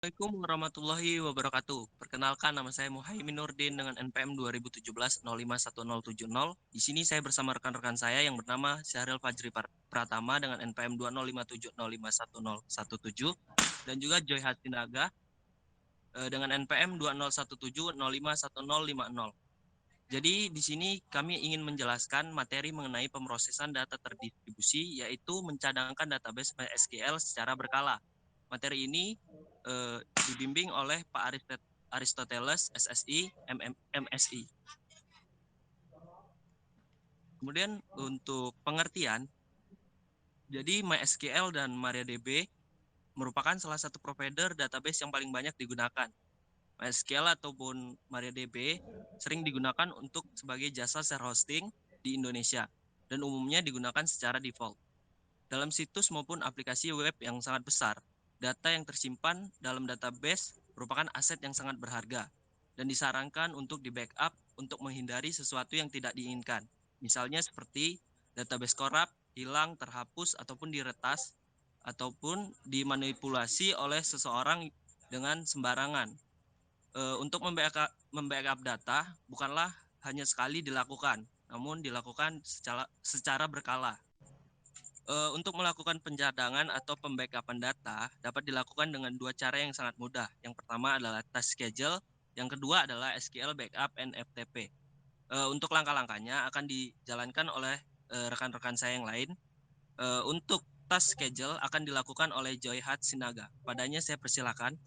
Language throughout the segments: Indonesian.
Assalamualaikum warahmatullahi wabarakatuh. Perkenalkan, nama saya Muhaimin Nurdin dengan NPM 2017-051070. Di sini saya bersama rekan-rekan saya yang bernama Syahril Fajri Pratama dengan NPM 2057-051017 dan juga Joy Hatinaga dengan NPM 2017-051050. Jadi di sini kami ingin menjelaskan materi mengenai pemrosesan data terdistribusi, yaitu mencadangkan database MySQL secara berkala. Materi ini dibimbing oleh Pak Aristoteles, SSI, MSI. Kemudian untuk pengertian, jadi MySQL dan MariaDB merupakan salah satu provider database yang paling banyak digunakan. MySQL ataupun MariaDB sering digunakan untuk sebagai jasa share hosting di Indonesia dan umumnya digunakan secara default. Dalam situs maupun aplikasi web yang sangat besar, data yang tersimpan dalam database merupakan aset yang sangat berharga dan disarankan untuk di-backup untuk menghindari sesuatu yang tidak diinginkan. Misalnya seperti database korup, hilang, terhapus, ataupun diretas, ataupun dimanipulasi oleh seseorang dengan sembarangan. Untuk membackup data bukanlah hanya sekali dilakukan, namun dilakukan secara berkala. Untuk melakukan pencadangan atau pembackupan data dapat dilakukan dengan dua cara yang sangat mudah. Yang pertama adalah task schedule, yang kedua adalah SQL backup and FTP. Untuk langkah-langkahnya akan dijalankan oleh rekan-rekan saya yang lain. Untuk task schedule akan dilakukan oleh Joy Hatsinaga. Padanya saya persilakan.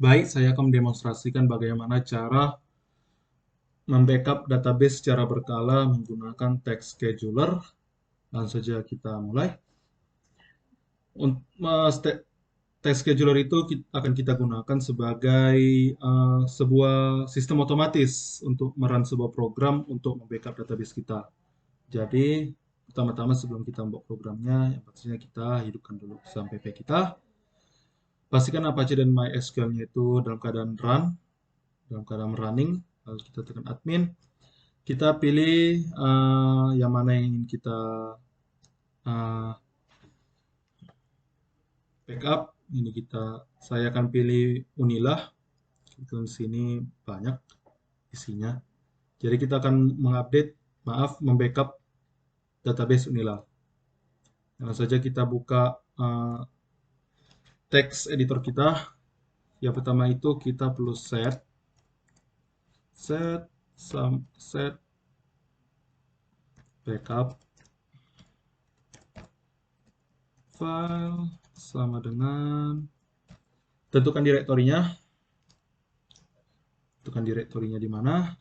Baik, saya akan mendemonstrasikan bagaimana cara membackup database secara berkala menggunakan text scheduler. Langsung saja kita mulai. Text scheduler itu akan kita gunakan sebagai sebuah sistem otomatis untuk merun sebuah program untuk membackup database kita. Jadi, pertama-tama sebelum kita membuat programnya, yang pastinya kita hidupkan dulu XAMPP kita. Pastikan Apache dan MySQL-nya itu dalam keadaan run, dalam keadaan running. Lalu kita tekan admin. Kita pilih yang mana yang ingin kita uh, backup. Ini saya akan pilih Unilah. Di sini banyak isinya. Jadi kita akan membackup database Unilah. Langsung saja kita buka text editor kita. Yang pertama itu kita perlu set backup file sama dengan tentukan direktorinya. Tentukan direktorinya di mana.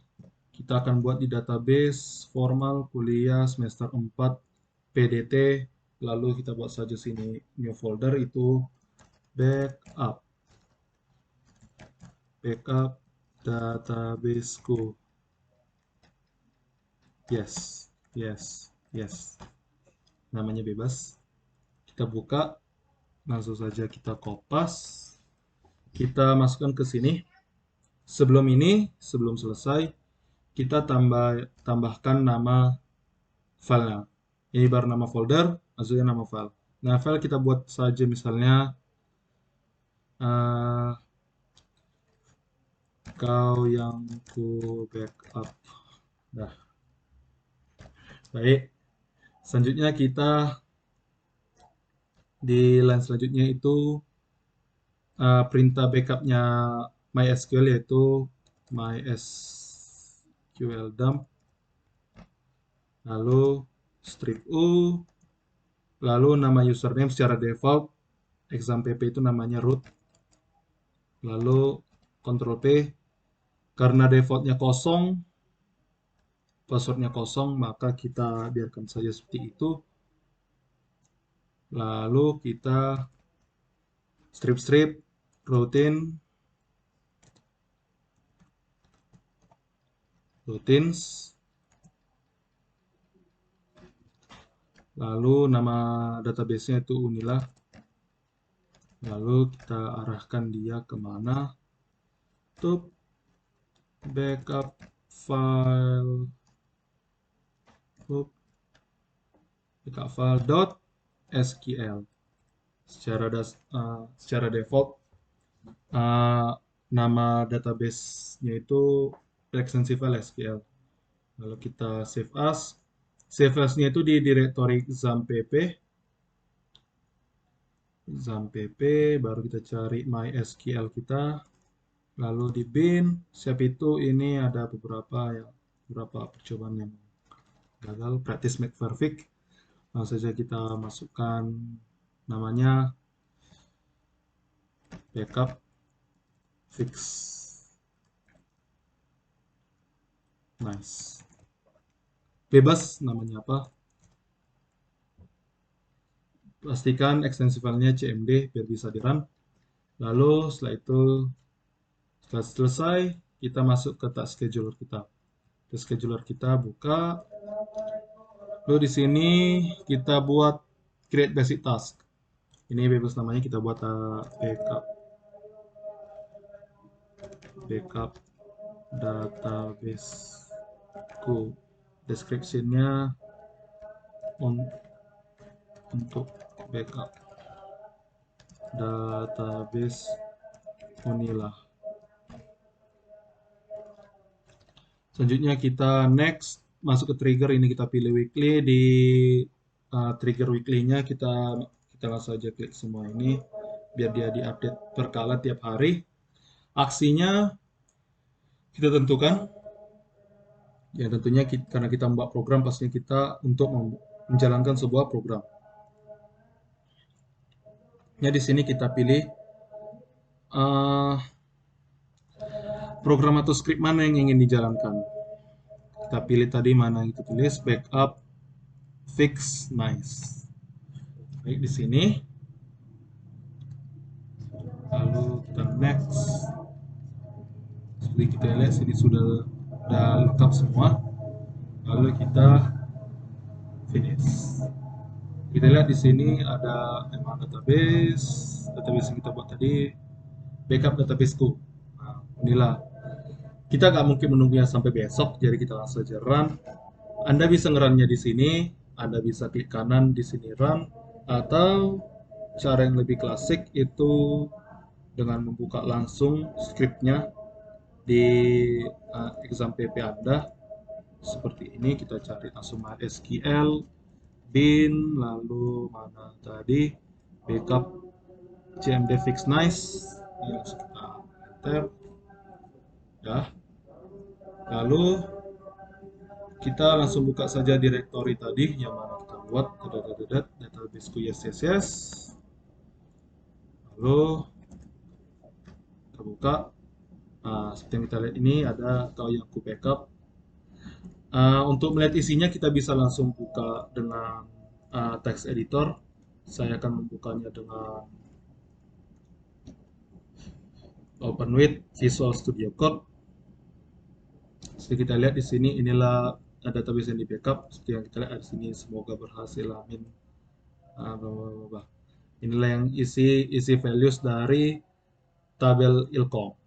Kita akan buat di database formal kuliah semester 4 PDT. Lalu kita buat saja sini new folder itu backup. Backup databaseku. Yes, yes, yes. Namanya bebas. Kita buka, langsung saja kita kopas. Kita masukkan ke sini. Sebelum selesai, kita tambahkan nama filenya. Ini baru nama folder, maksudnya nama file. Nah, file kita buat saja misalnya uh, kau yang ku backup. Nah, baik. Selanjutnya kita di line selanjutnya itu perintah backupnya MySQL yaitu MySQL dump, lalu strip u, lalu nama username secara default exampp itu namanya root, lalu Ctrl P. Karena defaultnya kosong, passwordnya kosong, maka kita biarkan saja seperti itu. Lalu kita strip routines, lalu nama database-nya itu Unilah. Lalu kita arahkan dia kemana? To backup file, backup file .sql. secara default nama database-nya itu extensive file SQL. Lalu kita save as-nya itu di directory exampp, baru kita cari MySQL kita, lalu di bin. Siap itu ini ada beberapa percobaan yang gagal. Practice make perfect. Langsung saja kita masukkan namanya backup fix nice. Bebas namanya apa. Pastikan extensive file-nya cmd biar bisa di run. Lalu setelah itu, setelah selesai, kita masuk ke task scheduler kita. Task scheduler kita buka. Lalu di sini kita buat create basic task. Ini bebas namanya, kita buat backup databaseku. Description-nya untuk backup database Unila. Selanjutnya kita next, masuk ke trigger. Ini kita pilih weekly. Di trigger weekly-nya kita langsung saja klik semua ini biar dia diupdate berkala tiap hari. Aksinya kita tentukan. Ya tentunya karena kita membuat program, pastinya kita untuk menjalankan sebuah program. Ya di sini kita pilih program atau script mana yang ingin dijalankan. Kita pilih tadi mana yang kita tulis, backup fix nice. Baik, di sini. Lalu kita next. Seperti kita lihat sini sudah lengkap semua. Lalu kita finish. Kita lihat di sini ada memang database yang kita buat tadi, backup databaseku. Nah, inilah. Kita nggak mungkin menunggunya sampai besok, jadi kita langsung saja run. Anda bisa ngerunnya di sini, Anda bisa klik kanan di sini run, atau cara yang lebih klasik itu dengan membuka langsung scriptnya di exampp Anda. Seperti ini, kita cari langsung MySQL, bin, lalu mana tadi, backup cmd fix nice. Ini langsung kita enter. Ya. Lalu kita langsung buka saja directory tadi yang mana kita buat databaseku yes. Lalu kita buka. Nah, seperti yang kita lihat ini ada atau yang ku backup. Untuk melihat isinya kita bisa langsung buka dengan text editor. Saya akan membukanya dengan open with Visual Studio Code. Seperti kita lihat di sini, inilah database yang di backup. Seperti yang kita lihat di sini, semoga berhasil, amin. Inilah yang isi values dari tabel ilkom.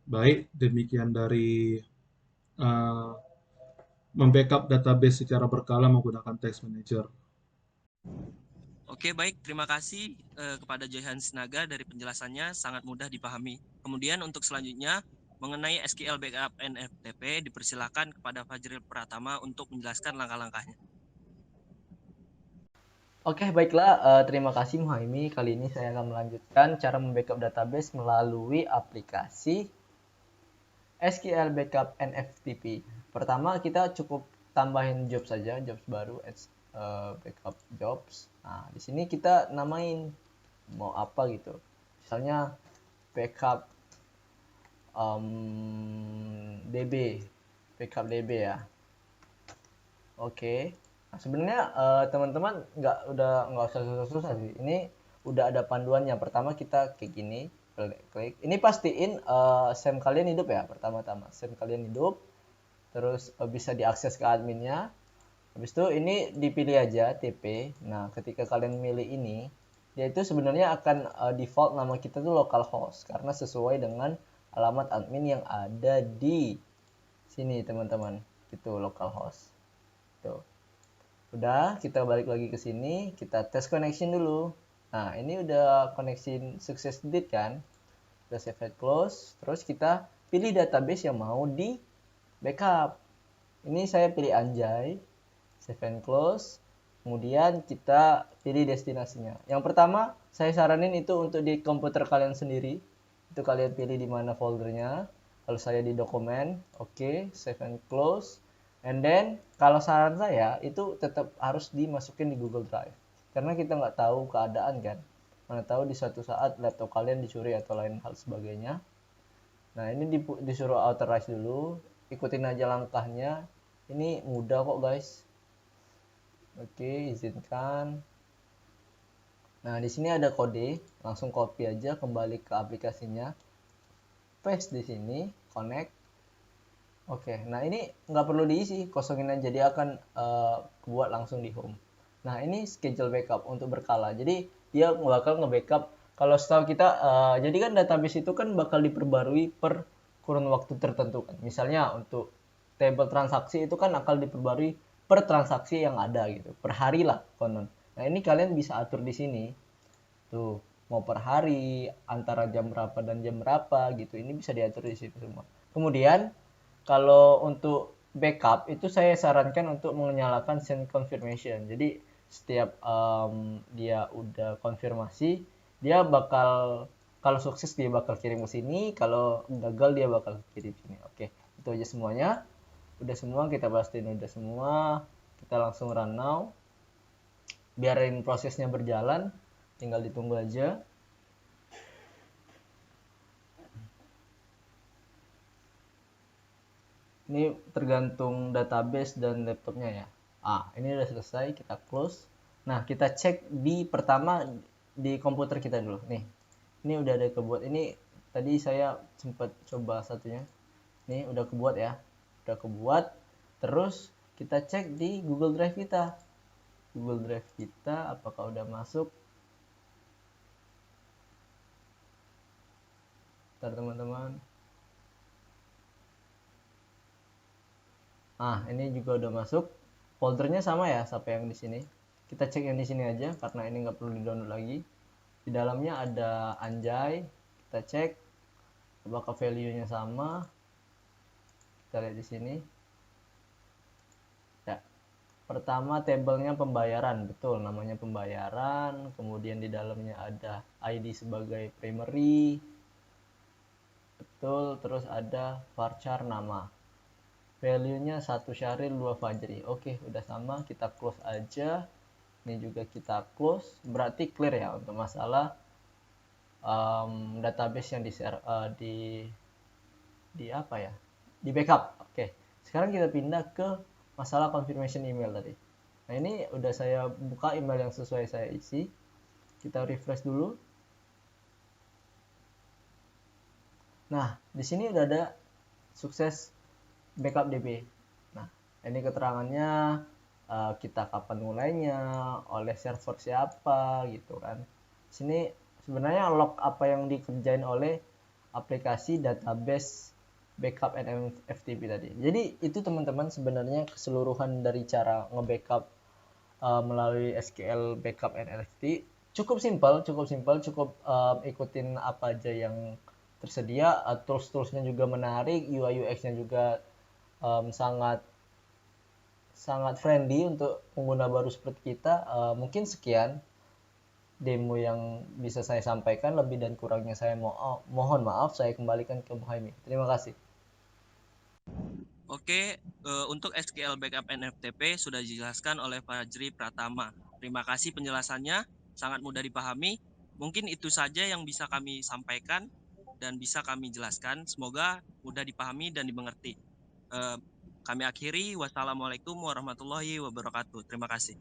Baik, demikian dari membackup database secara berkala menggunakan text manager. Oke, baik. Terima kasih kepada Johan Sinaga dari penjelasannya, sangat mudah dipahami. Kemudian untuk selanjutnya, mengenai SQL Backup NFTP, dipersilakan kepada Fajril Pratama untuk menjelaskan langkah-langkahnya. Oke, baiklah. Terima kasih Muhaimi. Kali ini saya akan melanjutkan cara membackup database melalui aplikasi SQL Backup NFTP. Pertama, kita cukup tambahin job saja, jobs baru, backup jobs. Nah, di sini kita namain mau apa gitu. Misalnya backup backup DB ya. Oke. Nah, sebenarnya teman-teman nggak usah susah-susah sih. Ini udah ada panduannya. Pertama kita kayak gini, klik. Ini pastiin SAM kalian hidup ya. Pertama-tama SAM kalian hidup. Terus bisa diakses ke adminnya. Habis itu ini dipilih aja TP. Nah, ketika kalian milih ini, dia itu sebenarnya akan default nama kita tuh localhost karena sesuai dengan alamat admin yang ada di sini teman-teman. Itu localhost. Tuh. Udah, kita balik lagi ke sini, kita tes connection dulu. Nah, ini udah connection sukses delete kan? Udah save and close, terus kita pilih database yang mau di backup. Ini saya pilih Anjay, save and close. Kemudian kita pilih destinasinya. Yang pertama, saya saranin itu untuk di komputer kalian sendiri. Itu kalian pilih di mana foldernya. Kalau saya di dokumen, oke, save and close. And then, kalau saran saya, itu tetap harus dimasukin di Google Drive. Karena kita nggak tahu keadaan kan. Mana tahu di suatu saat laptop kalian dicuri atau lain hal sebagainya. Nah, ini disuruh authorize dulu. Ikutin aja langkahnya. Ini mudah kok guys. Oke, izinkan. Nah, di sini ada kode. Langsung copy aja kembali ke aplikasinya. Paste di sini, connect. Oke, nah ini nggak perlu diisi, kosongin aja, dia akan buat langsung di home. Nah, ini schedule backup untuk berkala. Jadi dia bakal nge-backup. Kalau setahu kita, jadi kan database itu kan bakal diperbarui per kurun waktu tertentu kan. Misalnya untuk table transaksi itu kan akan diperbarui per transaksi yang ada gitu, per hari lah konon. Nah, ini kalian bisa atur di sini. Tuh, mau per hari, antara jam berapa dan jam berapa gitu. Ini bisa diatur di situ semua. Kemudian kalau untuk backup itu saya sarankan untuk menyalakan send confirmation. Jadi setiap dia udah konfirmasi, dia bakal, kalau sukses dia bakal kirim ke sini, kalau gagal dia bakal kirim sini. Oke, itu aja semuanya. Udah semua, kita pastiin udah semua. Kita langsung run now. Biarin prosesnya berjalan, tinggal ditunggu aja. Ini tergantung database dan laptopnya ya. Ini udah selesai, kita close. Nah, kita cek di pertama di komputer kita dulu. Nih, ini udah ada kebuat. Ini tadi saya sempat coba satunya. Nih udah kebuat ya, udah kebuat. Terus kita cek di Google Drive kita. Google Drive kita apakah udah masuk? Bentar teman-teman. Ini juga udah masuk. Foldernya sama ya, sampai yang di sini. Kita cek yang di sini aja karena ini nggak perlu di-download lagi. Di dalamnya ada Anjay. Kita cek apakah value-nya sama. Kita lihat di sini. Ya. Pertama tabelnya pembayaran, betul namanya pembayaran. Kemudian di dalamnya ada ID sebagai primary. Betul, terus ada varchar nama. Value-nya 1 Syahril 2 Fajri. Oke, udah sama, kita close aja. Ini juga kita close. Berarti clear ya untuk masalah database yang di apa ya? Di backup. Oke. Sekarang kita pindah ke masalah confirmation email tadi. Nah, ini udah saya buka email yang sesuai saya isi. Kita refresh dulu. Nah, di sini udah ada sukses backup DB. Nah, ini keterangannya, kita kapan mulainya, oleh server siapa gitu kan. Sini sebenarnya log apa yang dikerjain oleh aplikasi database backup and FTP tadi. Jadi itu teman-teman sebenarnya keseluruhan dari cara nge-backup melalui SQL backup and FTP. Cukup simpel, cukup ikutin apa aja yang tersedia. Tools-toolsnya juga menarik, UI UX-nya juga sangat friendly untuk pengguna baru seperti kita. Mungkin sekian demo yang bisa saya sampaikan, lebih dan kurangnya saya mohon maaf. Saya kembalikan ke Muhammad. Terima kasih. Oke, untuk SQL Backup and FTP sudah dijelaskan oleh Fajri Pratama. Terima kasih penjelasannya, sangat mudah dipahami. Mungkin itu saja yang bisa kami sampaikan dan bisa kami jelaskan. Semoga mudah dipahami dan dimengerti. Kami akhiri. Wassalamualaikum warahmatullahi wabarakatuh. Terima kasih.